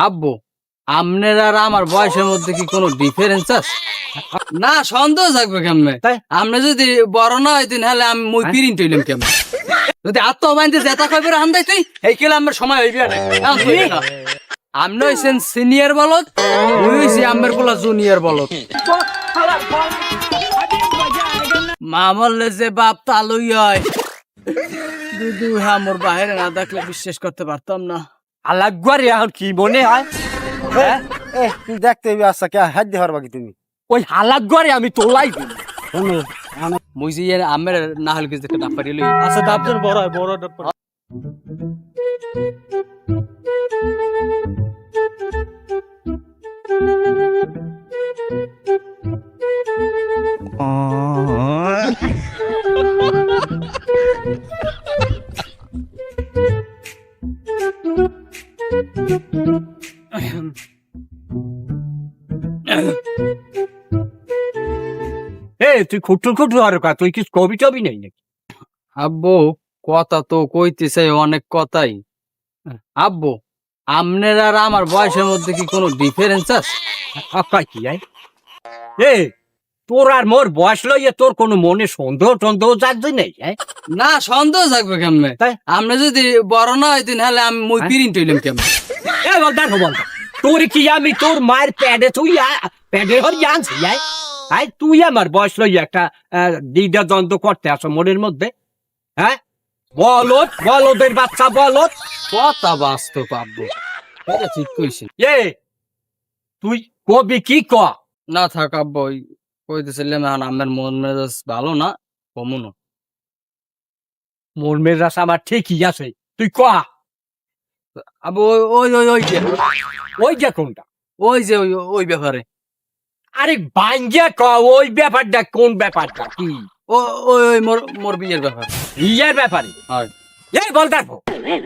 আব্বু, আপনার আর আমার বয়সের মধ্যে কি কোনো ডিফারেন্স আছে? না, সন্দেহ থাকবে কেমনে? তাই? আপনি যদি বড় না হইতেন হলে আমি মই প্রিন্ট হইলাম কেমন? যদি আত্মবাইন্দে জেতা কইবে হান্দাই তুই এই কেলে আমার সময় হইবে না। এখন তুই না। আপনি হইছেন সিনিয়র বলদ, মুই হইছি আমের পোলা জুনিয়র বলদ। মা বললে যে বাপ তালুই হয়। দুদু হ্যাঁ মোর বাহিরে না দেখলে বিশ্বাস করতে পারতাম না। আলাগুয়ারে এখন কি মনে হয়? হ্যাঁ? তুই দেখতে আচ্ছা কে হাত দিয়ে হরবা কি তুমি ওই হালাগুয়ারে আমি তোলাই দিই। শোনো মুই যে এর আমের না হলে কিছু একটা ডাপারি লই। আচ্ছা ডাবজন বড় হয় বড় ডাব। তুই খুটুর খুটুর আর কা তুই কি কবি টবি নেই নাকি? আব্বু, কথা তো কইতেছে অনেক কথাই। আব্বু, আপনার আর আমার বয়সের মধ্যে কি কোনো ডিফারেন্স আছে? আকাই কি আই? তোর আর মোর বয়স লইয়ে তোর কোনো মনে সন্দেহ টন্দেহ জাগছে নেই? না, সন্দেহ থাকবে কেমনে? তাই? আপনি যদি বড় না হইতেন হলে আমি মই প্রিন্ট হইলাম কেমন? বল তোর কি আমি তোর মায়ের প্যাডে তুই প্যাডে হর জানছি তুই আমার বয়স লইয়া একটা দ্বিধা দ্বন্দ্ব করতে আসো মনের মধ্যে। হ্যাঁ, বলত বলদের বাচ্চা বলত। কথা বাস্তব আব্বু, এটা ঠিক কইছেন। তুই কবি কি ক? না থাক আব্বু, ওই কইতেছিলাম এখন আমার মন মেজাজ ভালো না, কমুন। মোর মেজাজ আমার ঠিকই আছে, তুই ক। আব্বু, ওই ওই ওই যে ওই যে কোনটা? ওই যে ওই ওই ব্যাপারে। আরে বাঞ্জা ক, ওই ব্যাপারটা কোন ব্যাপারটা কি? ওই ওই মোর মোর বিয়ের ব্যাপার। বিয়ের ব্যাপারে? হয়। বল দেখো,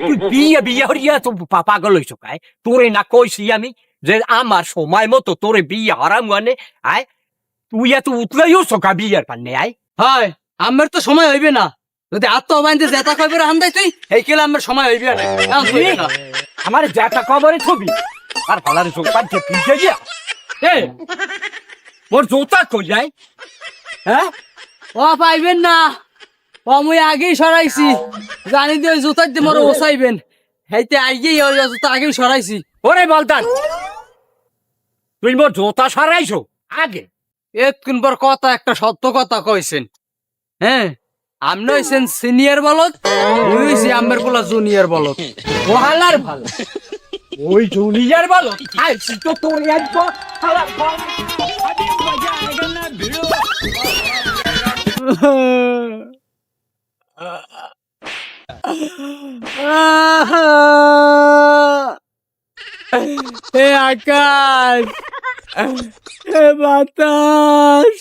তুই বিয়ে বিয়ে হরিয়া তো পাগল হইছ কায়? তোরে না কইছি আমি যে আমার সময় মতো তোরে বিয়ে হারাম মানে তুই এত উতলাই সকা বিয়ের পান্নে হয়, আমার তো সময় হইবে না। যদি আত্মবাইন্দে জেতা কইবে হান্দাই তুই এই কেলে আমার সময় হইবে না। এখন তুই না। আমার জ্যাঠা কবরে ছবি আর ফলারে চোখ পাচ্ছে পিছে গিয়া মোর জোতা কই যায়? হ্যাঁ, ও পাইবেন না, ও মুই আগেই সরাইছি। জানি দিয়ে ওই জুতার দিয়ে মোরে ওসাইবেন, হেইতে আগেই ওই জুতা আগেই সরাইছি। ওরে বলতান, তুই মোর জোতা সরাইছো আগে? এতক্ষণ পর কথা একটা সত্য কথা কইছেন। হ্যাঁ, আপনি হইছেন সিনিয়র বলদ, মুই হইছি আমের পোলা জুনিয়র বলদ। ওহালার ভালো ওই জুনিয়র বলো আইছি তো তোর একবার হালা হে আকাশ, হে বাতাস,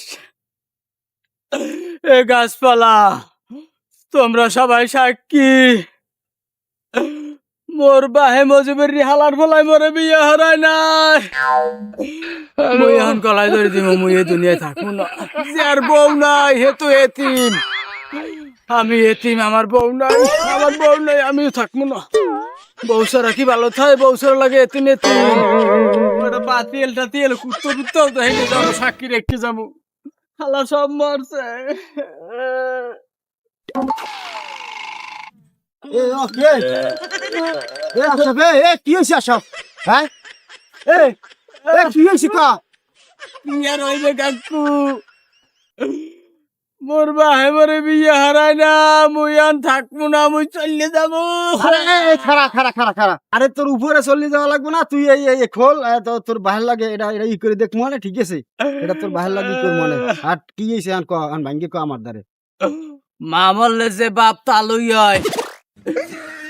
হে গাছপালা, তোমরা সবাই সাক্ষী। মোর বাহে মজুবের হালার ফলাই মরে বিয়ে হারায় নাই। মুই এখন গলায় ধরে দিব, মুই এই দুনিয়ায় থাকবো না। যার বউ নাই হে তো এতিম, আমি এতিম, আমার বউ নাই, আমার বউ নাই, আমিও থাকবো না। বউ সারা কি ভালো থাকে, বউ সারা লাগে এতিম এতিম। ওটা পাতিয়েল টাতিয়েল কুত্তো কুত্তো তো হেঁটে যাবো, সাক্ষী রেখে যাবো। হালা সব মরছে। কি হয়েছে আসব? হ্যাঁ কি হয়েছে কা? কি আর হইবে কাকু, মোর বাহে মরে বিয়ে হারায় না, মুই আন থাকবো না, মুই চলে যাবো। খারা খারা খারা খারা, আরে তোর উপরে চলে যাওয়া লাগবে না, তুই এই খোল তোর বাহির লাগে এটা এটা ই করে দেখ মনে, ঠিক আছে? এটা তোর বাহির লাগে তোর মনে। আর কি হয়েছে আন ক, আন ভাঙ্গে ক আমার দ্বারে। মা বললে যে বাপ তালুই হয়।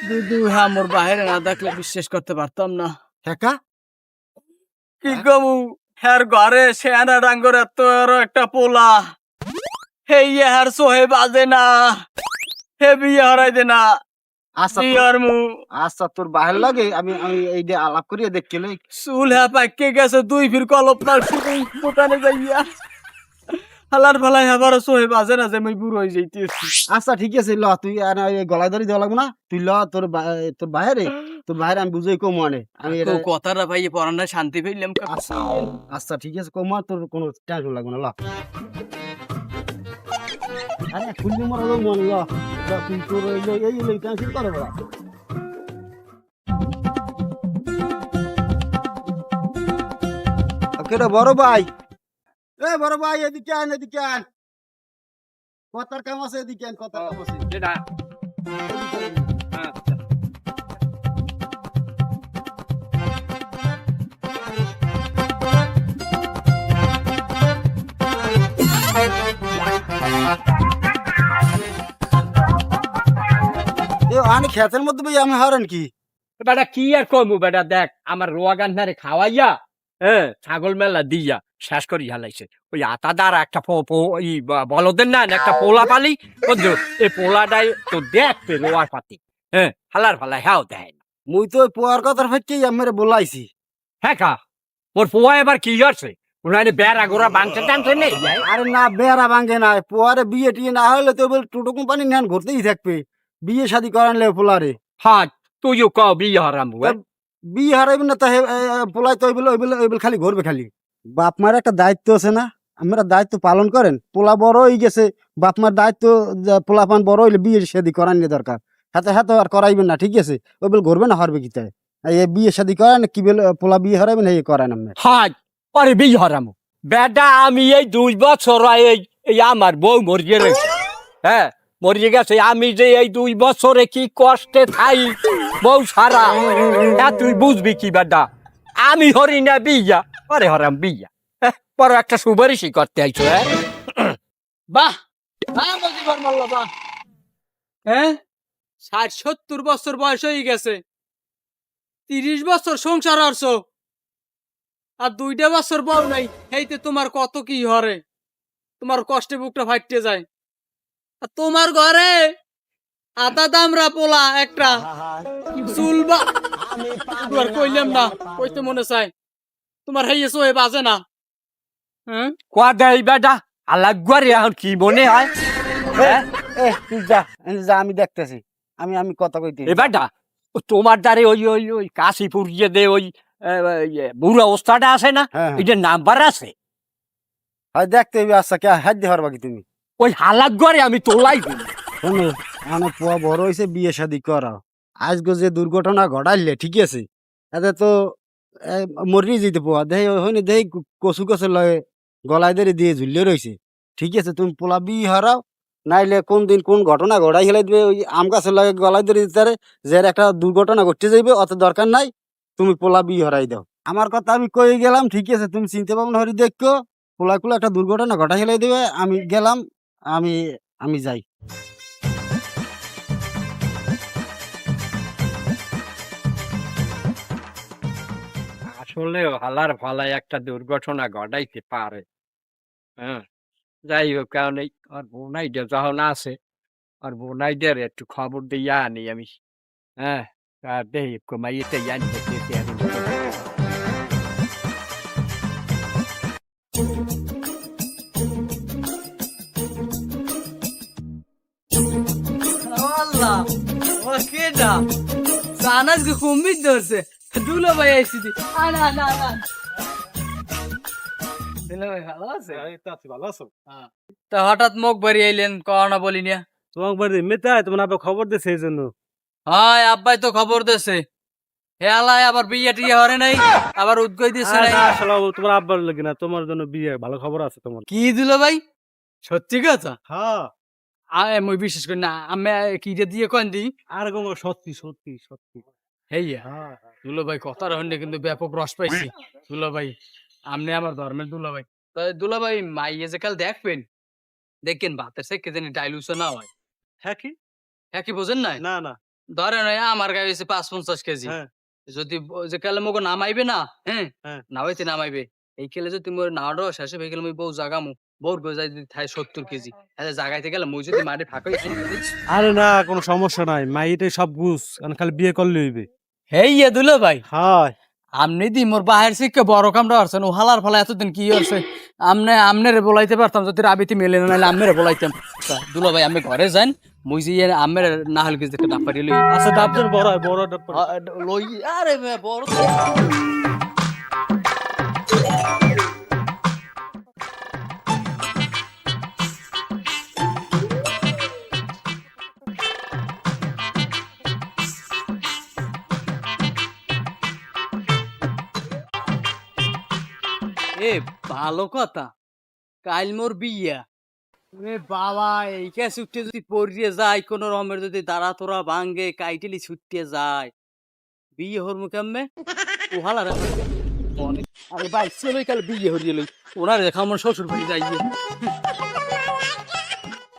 দুদু হ্যাঁ মোর বাহিরে না দেখলে বিশ্বাস করতে পারতাম না। হ্যাঁ, কি কমু, হ্যার ঘরে সেনা ডাঙ্গর এত একটা পোলা, হে ইহার সোহে বাজে না, হে বিয়ে হারাই দে না। আচ্ছা বিয়ার মু আচ্ছা তোর বাহির লাগে আমি আমি এই যে আলাপ করিয়ে দেখলে চুল হ্যাঁ পাইকে গেছে, দুই ফির কলপ না শুধু দোকানে যাইয়া হালার ফালাই আবার সোহে বাজে না যে আমি বুড়ো হয়ে যাইতেছি। আচ্ছা ঠিক আছে ল, তুই গলায় ধরে দেওয়া লাগবে না, তুই ল তোর তোর বাইরে তোর ভাইয়ের আমি বুঝাই কম মানে আমি এটা কথাটা ভাই পড়ানো শান্তি পেলাম আচ্ছা আচ্ছা ঠিক আছে কম তোর কোনো টেনশন লাগবে না ল আরে খুলবি মনে হলো মন ল তুই তোর এই টেনশন করে বলা কেডা বড় ভাই বড় ভাই এদিকে আন কথার কাম আছে এদিকে আন কথার কাম আছে যেটা আনি খেতের মধ্যে ভাই আমি হারেন কি বেটা কি আর কমু বেটা দেখ আমার রোয়া গান্ধারে খাওয়াইয়া ছাগল মেলা দিয়া শেষ করি হালাইছে ওই আতাদার একটা বলদের না একটা পোলা পালি বুঝছো এই পোলাটাই তো দেখতে রোয়ার পাতি হালার ফালাই হ্যাঁ দেয় না মুই তো ওই পোয়ার কথার ফাইকেই আমার বলাইছি হ্যাঁ কা মোর পোয়া এবার কি হচ্ছে উনারে বেড়া গোড়া বাংতে টানতে নেই আরে না বেড়া ভাঙে না পোয়ারে বিয়ে টিয়ে না হলে তো টোটো কোম্পানি নেন ঘুরতেই থাকবে বিয়ে শাদি করানলে পোলারে হ্যাঁ তুইও কও বিয়ে হারাম বিয়ে হারাইবেন না তা পোলাই তো ওইবেল খালি ঘুরবে খালি বাপ মার একটা দায়িত্ব আছে না আমরা দায়িত্ব পালন করেন পোলা বড় হয়ে গেছে বাপ মার দায়িত্ব পোলা পান বড় হইলে বিয়ে শাদি করানি দরকার হাতে হাতে আর করাইবেন না ঠিক আছে ওইবেল ঘুরবে না হারবে কি তাই এই বিয়ে শাদি করেন কি বেল পোলা বিয়ে হারাইবেন এই করেন আপনি হ্যাঁ আরে বিয়ে হারাম বেটা আমি এই 2 বছর এই আমার বউ মরিয়ে রয়েছে হ্যাঁ মরিয়ে গেছে আমি যে এই 2 বছরে কি কষ্টে থাই বউ সারা তুই বুঝবি কি বেটা আমি হরি না বিয়া আরে হরাম বিয়া বড় একটা সুপারিশই করতে আইছো বাহ মজিবর মোল্লা বাহ 60-70 বছর বয়স হয়ে গেছে 30 বছর সংসার আরছো আর 2টা বছর বউ নাই এইতে তোমার কত কি হরে তোমার কষ্টে বুকটা ফাটতে যায় আর তোমার ঘরে আদা দামরা পোলা একটা চুলবা তোমার কইলাম না কইতে মনে চাই তোমার হেয়েছো হয়ে বাজে না কোয়া দেয় বেটা আলাগুয়ারে এখন কি মনে হয় তুই যা যা আমি দেখতেছি আমি কথা কইতে এ বেটা তোমার দ্বারে ওই ওই ওই কাশীপুর গিয়ে দে ওই বুড়া অবস্থাটা আছে না এটার নাম্বার আছে দেখতে আচ্ছা কে হাত দিয়ে হরবা কি তুমি ওই হালাত ঘরে আমি তোলাই দিই শোনো আমার পোয়া বড় হয়েছে বিয়ে শাদি করা আজকে যে দুর্ঘটনা ঘটাইলে ঠিক আছে এতে তো মরি যেতে পোয়া দেহে হয়নি দেহে কচু কচুর লয়ে গলায় ধরে দিয়ে ঝুলিয়ে রয়েছে ঠিক আছে তুমি পোলা বিয়ে হারাও নাইলে কোন দিন কোন ঘটনা ঘটাই খেলাই দিবে ওই আম গাছের লগে গলায় ধরে দিতে পারে যে একটা দুর্ঘটনা ঘটতে যাইবে অত দরকার নাই তুমি পোলা বিয়ে হারাই দাও আমার কথা আমি কই গেলাম ঠিক আছে তুমি চিন্তা ভাবনা হরি দেখো পোলা কুলা একটা দুর্ঘটনা ঘটাই খেলাই দিবে আমি গেলাম আমি যাই আসলে হালার ফালায় একটা দুর্ঘটনা ঘটাইতে পারে যাই হোক কারণ এই আর বোনাইডা যখন আছে আর বোনাইডার একটু খবর দিয়ে আনি আমি দেখি কমাইতে জানি কুম্বির ধরছে দুলো ভাই আইসি তা হঠাৎ মুখ বাড়ি আইলেন কনা বলি নিয়া তোমাকে বাড়ি মেতায় তোমার আবার খবর দিছে এই জন্য হয় আব্বাই তো খবর দিছে হেলায় আবার বিয়ে টিয়ে হরে নাই আবার উদ্গই দিছে নাই আসলে তোমার আব্বার লাগে না তোমার জন্য বিয়ে ভালো খবর আছে তোমার কি দিল ভাই সত্যি কথা হ্যাঁ মই বিশ্বাস করি না আমি কি দিয়ে কন দি আর গঙ্গ সত্যি সত্যি সত্যি হেইয়া দুলো ভাই কথা রহনে কিন্তু ব্যাপক রস পাইছি দুলো ভাই আমনে আমার ধর্মের দুলো ভাই দুলো ভাই মাইয়ে যে কাল দেখবেন দেখেন ভাতের সে কে জানি ডাইলুশন না হয় হ্যাঁ কি হ্যাঁ কি বোঝেন নাই না না ধরেন আমার গায়ে হয়েছে 5-50 কেজি যদি যে কালে মগো নামাইবে না নামাইতে নামাইবে এই কেলে যদি মোর নাওড়ো শেষে হয়ে গেলে মই বউ জাগামু বউর গজাই যদি থাই 70 কেজি তাহলে জাগাইতে গেলে মই যদি মাটি ফাঁকাই আরে না কোনো সমস্যা নাই মাইটাই সব বুঝ কারণ খালি বিয়ে করলে হইবে হেইয়া দুলো ভাই হয় আমনি দি মোর বাহির শিক্ষা বড় কামটা করছেন ও হালার ফালা এতদিন কি হচ্ছে আমনেরে বলাইতে পারতাম যদি রাবিতে মেলে না নাহলে আমনেরে বলাইতাম দুলা ভাই আমি ঘরে যান মুই যে আমের না হলে কিছু একটা ডাব্বারি লই আচ্ছা ডাবজন বড় হয় বড় ডাব লই আরে বড় এ ভালো কথা কাল মোর বিয়া এ বাবা এইটা ছুটে যদি পড়িয়ে যায় কোন রমের যদি দাঁড়া তোরা ভাঙ্গে কাইটেলি ছুটে যায় বিয়ে হর মুখাম্মে ও হালা রে আরে ভাই চলো কাল বিয়ে হরিয়ে লই ওনার দেখা আমার শ্বশুর বাড়ি যাইয়ে